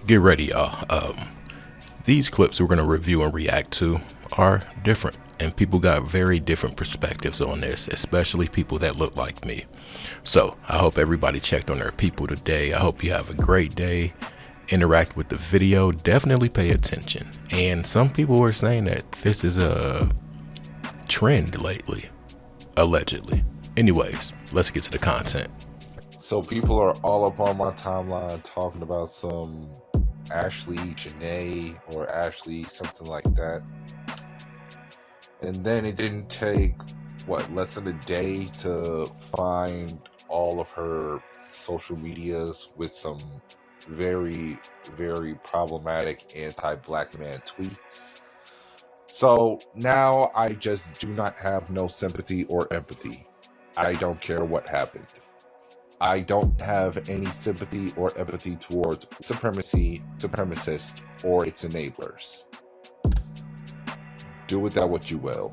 Get ready, y'all. These clips we're going to review and react to are different, and people got very different perspectives on this, especially people that look like me. So I hope everybody checked on their people today. I hope you have a great day. Interact with the video. Definitely pay attention. And some people were saying that this is a trend lately, allegedly. Anyways, let's get to the content. So people are all up on my timeline talking about some Ashlee, Jenae, or Ashlee, something like that. And then it didn't take, less than a day to find all of her social medias with some very, very problematic anti-black man tweets. So now I just do not have no sympathy or empathy. I don't care what happened. I don't have any sympathy or empathy towards supremacy, supremacists, or its enablers. Do with that what you will.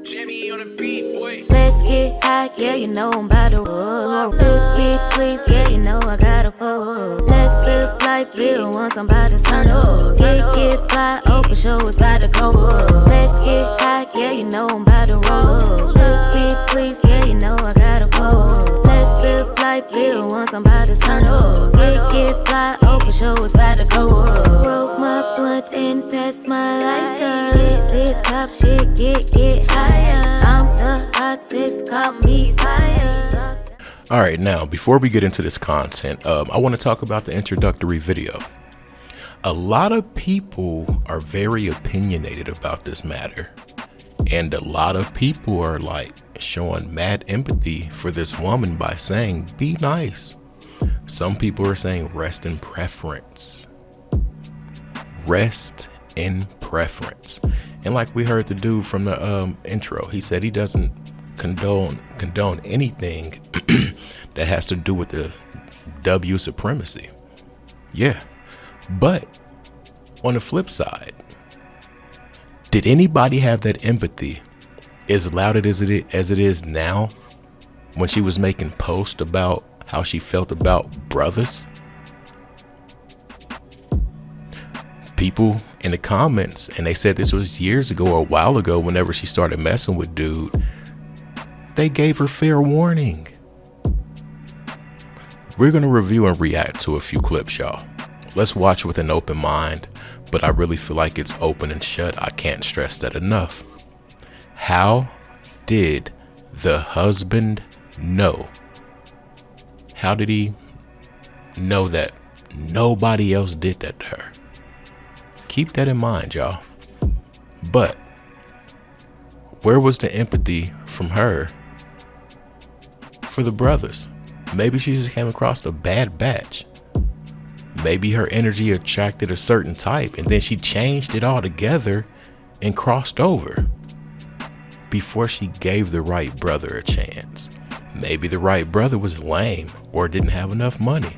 Jimmy on the beat, boy. Let's get high, yeah, you know I'm about to roll. Let's get please, yeah, you know I gotta pull. Let's live life, yeah, once I'm about to turn up. Get fly, oh for sure it's about to go up. Let's get high, yeah, you know I'm about to roll. Let's get please, yeah, you know I gotta pull. Let's live life, yeah, once I'm about to turn up. Get fly, oh for sure it's about to go up. Roll my blunt and pass my lighter. Get lit, pop shit, get higher. I'm the hottest, call me fire. All right, now before we get into this content, I want to talk about the introductory video. A lot of people are very opinionated about this matter, and a lot of people are like showing mad empathy for this woman by saying be nice. Some people are saying rest in preference. Rest in preference. And like we heard the dude from the intro, he said he doesn't condone anything that has to do with the W supremacy. Yeah. But on the flip side, did anybody have that empathy as loud as it is now when she was making posts about how she felt about brothers? People in the comments, and they said this was years ago or a while ago, whenever she started messing with dude, they gave her fair warning. We're going to review and react to a few clips, y'all. Let's watch with an open mind, but I really feel like it's open and shut. I can't stress that enough. How did the husband know? How did he know that nobody else did that to her? Keep that in mind, y'all. But where was the empathy from her for the brothers? Maybe she just came across a bad batch. Maybe her energy attracted a certain type, and then she changed it all together and crossed over before she gave the right brother a chance. Maybe the right brother was lame or didn't have enough money.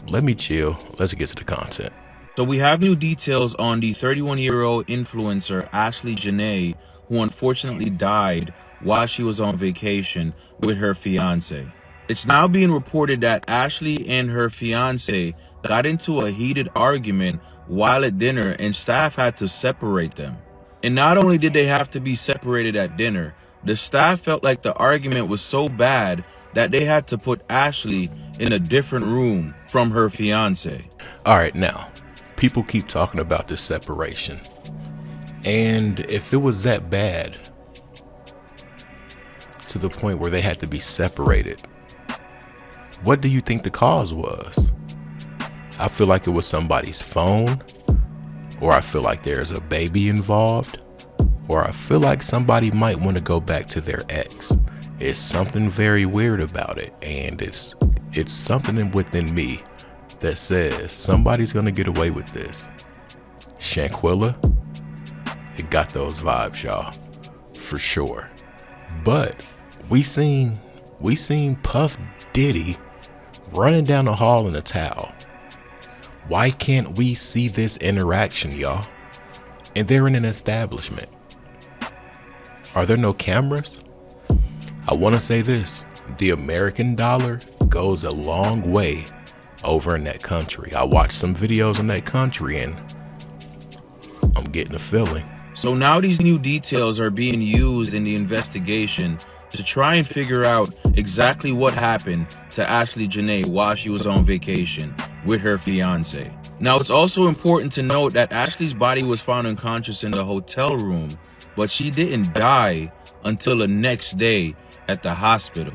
Let me chill. Let's get to the content. So we have new details on the 31-year-old influencer Ashlee Jenae, who unfortunately died while she was on vacation with her fiance. It's now being reported that Ashlee and her fiance got into a heated argument while at dinner, and staff had to separate them. And not only did they have to be separated at dinner, the staff felt like the argument was so bad that they had to put Ashlee in a different room from her fiance. All right, now, people keep talking about this separation. And if it was that bad to the point where they had to be separated, what do you think the cause was? I feel like it was somebody's phone, or I feel like there's a baby involved, or I feel like somebody might want to go back to their ex. It's something very weird about it, and it's something within me that says somebody's gonna get away with this. Shanquilla, it got those vibes, y'all, for sure. But we seen Puff Diddy running down the hall in a towel. Why can't we see this interaction, y'all? And they're in an establishment. Are there no cameras? I want to say this. the American dollar goes a long way over in that country. I watched some videos in that country and I'm getting a feeling. So now these new details are being used in the investigation to try and figure out exactly what happened to Ashlee Jenae while she was on vacation with her fiance. Now, it's also important to note that Ashlee's body was found unconscious in the hotel room, but she didn't die until the next day at the hospital.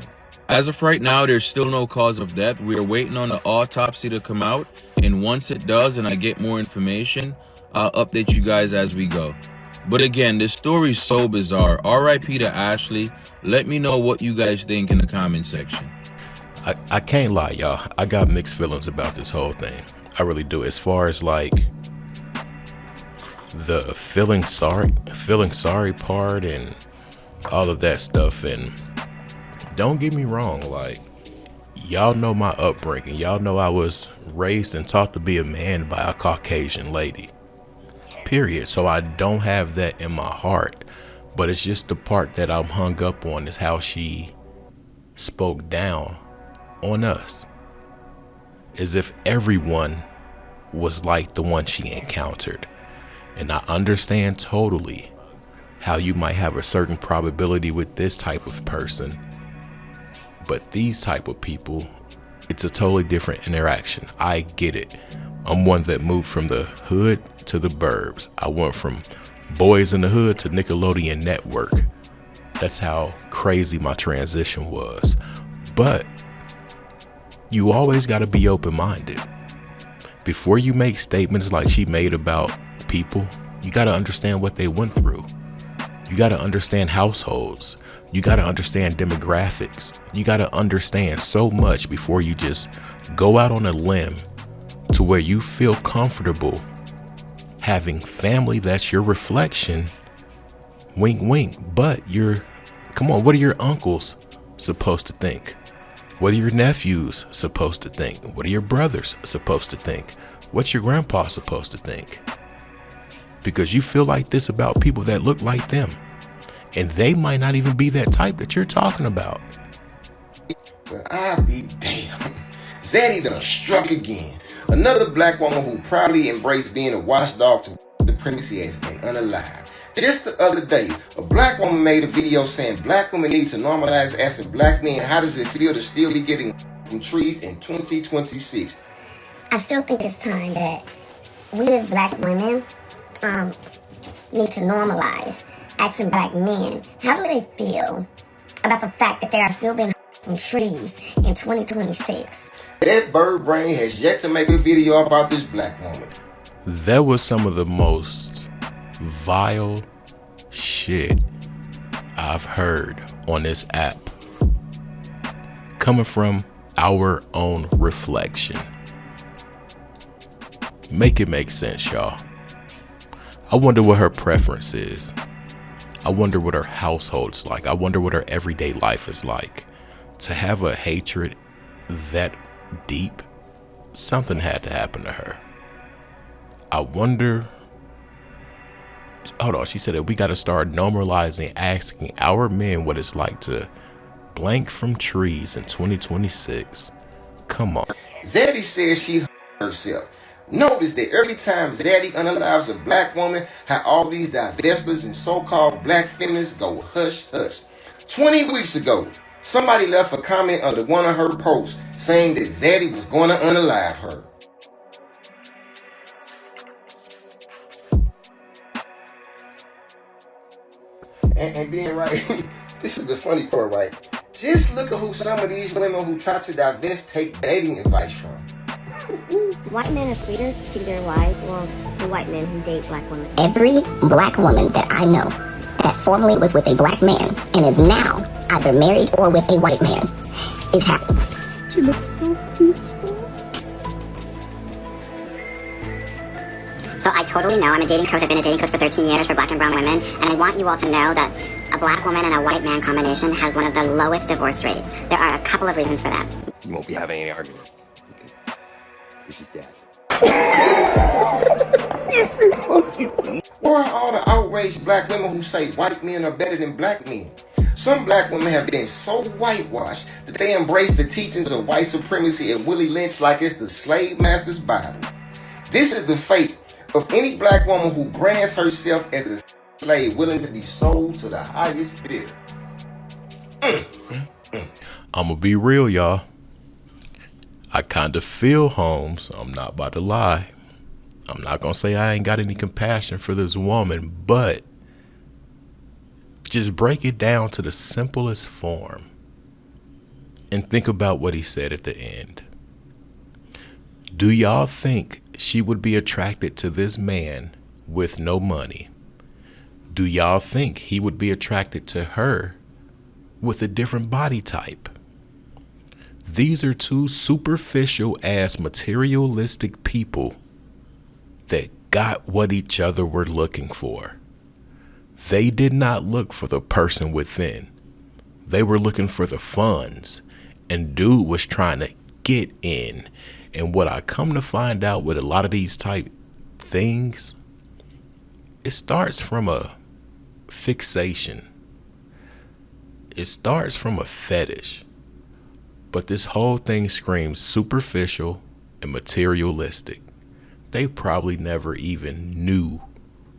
As of right now, there's still no cause of death. We are waiting on the autopsy to come out, and once it does and I get more information, I'll update you guys as we go. But again, this story is so bizarre. RIP to Ashlee. Let me know what you guys think in the comment section. I can't lie, y'all. I got mixed feelings about this whole thing. I really do. As far as like the feeling sorry part and all of that stuff. And don't get me wrong, like, y'all know my upbringing. Y'all know I was raised and taught to be a man by a Caucasian lady. Period. So I don't have that in my heart. But it's just the part that I'm hung up on is how she spoke down on us. As if everyone was like the one she encountered. And I understand totally how you might have a certain probability with this type of person. But these type of people, it's a totally different interaction. I get it. I'm one that moved from the hood to the burbs. I went from Boys in the Hood to Nickelodeon Network. That's how crazy my transition was. But you always got to be open-minded. Before you make statements like she made about people, you got to understand what they went through. You got to understand households. You got to understand demographics. You got to understand so much before you just go out on a limb to where you feel comfortable having family that's your reflection. Wink, wink. But come on, what are your uncles supposed to think? What are your nephews supposed to think? What are your brothers supposed to think? What's your grandpa supposed to think? Because you feel like this about people that look like them. And they might not even be that type that you're talking about. But I'll be damned. Zaddy done struck again. Another black woman who proudly embraced being a watchdog to supremacy has been unalived. Just the other day, a black woman made a video saying black women need to normalize asking black men how does it feel to still be getting from trees in 2026. I still think it's time that we as black women need to normalize asking black men how do they feel about the fact that they are still being from trees in 2026. That bird brain has yet to make a video about this black woman. That was some of the most vile shit I've heard on this app, coming from our own reflection. Make it make sense, y'all. I wonder what her preference is. I wonder what her household's like. I wonder what her everyday life is like. To have a hatred that deep, something had to happen to her. I wonder. Hold on, she said that we got to start normalizing asking our men what it's like to blank from trees in 2026. Come on. Zaddy says she herself. Notice that every time Zaddy unalives a black woman, how all these divestors and so-called black feminists go hush hush. 20 weeks ago, somebody left a comment under one of her posts saying that Zaddy was going to unalive her. And then, right, this is the funny part, right? Just look at who some of these women who try to divest take dating advice from. White men are sweeter to their wives, well, the white men who date black women. Every black woman that I know that formerly was with a black man and is now either married or with a white man is happy. She looks so peaceful. So I totally know, I'm a dating coach, I've been a dating coach for 13 years for black and brown women, and I want you all to know that a black woman and a white man combination has one of the lowest divorce rates. There are a couple of reasons for that. You won't be having any arguments because she's dead. You're so Where are all the outraged black women who say white men are better than black men? Some black women have been so whitewashed that they embrace the teachings of white supremacy and Willie Lynch like it's the slave master's Bible. This is the fate of any black woman who brands herself as a slave willing to be sold to the highest bidder. I'ma be real, y'all. I kind of feel Holmes. I'm not about to lie. I'm not gonna say I ain't got any compassion for this woman, but just break it down to the simplest form and think about what he said at the end. Do y'all think she would be attracted to this man with no money? Do y'all think he would be attracted to her with a different body type? These are two superficial ass materialistic people that got what each other were looking for. They did not look for the person within. They were looking for the funds, and dude was trying to get in. And what I come to find out with a lot of these type things, it starts from a fixation. It starts from a fetish. But this whole thing screams superficial and materialistic. They probably never even knew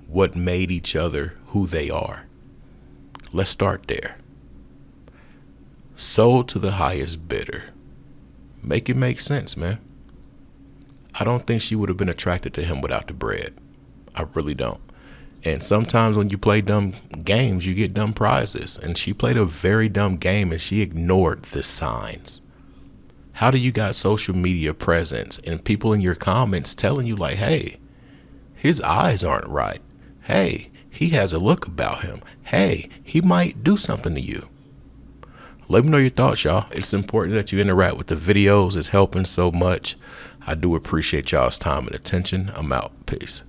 what made each other who they are. Let's start there. Sold to the highest bidder. Make it make sense, man. I don't think she would have been attracted to him without the bread. I really don't. And sometimes when you play dumb games, you get dumb prizes. And she played a very dumb game and she ignored the signs. How do you got social media presence and people in your comments telling you like, hey, his eyes aren't right. Hey, he has a look about him. Hey, he might do something to you. Let me know your thoughts, y'all. It's important that you interact with the videos. It's helping so much. I do appreciate y'all's time and attention. I'm out. Peace.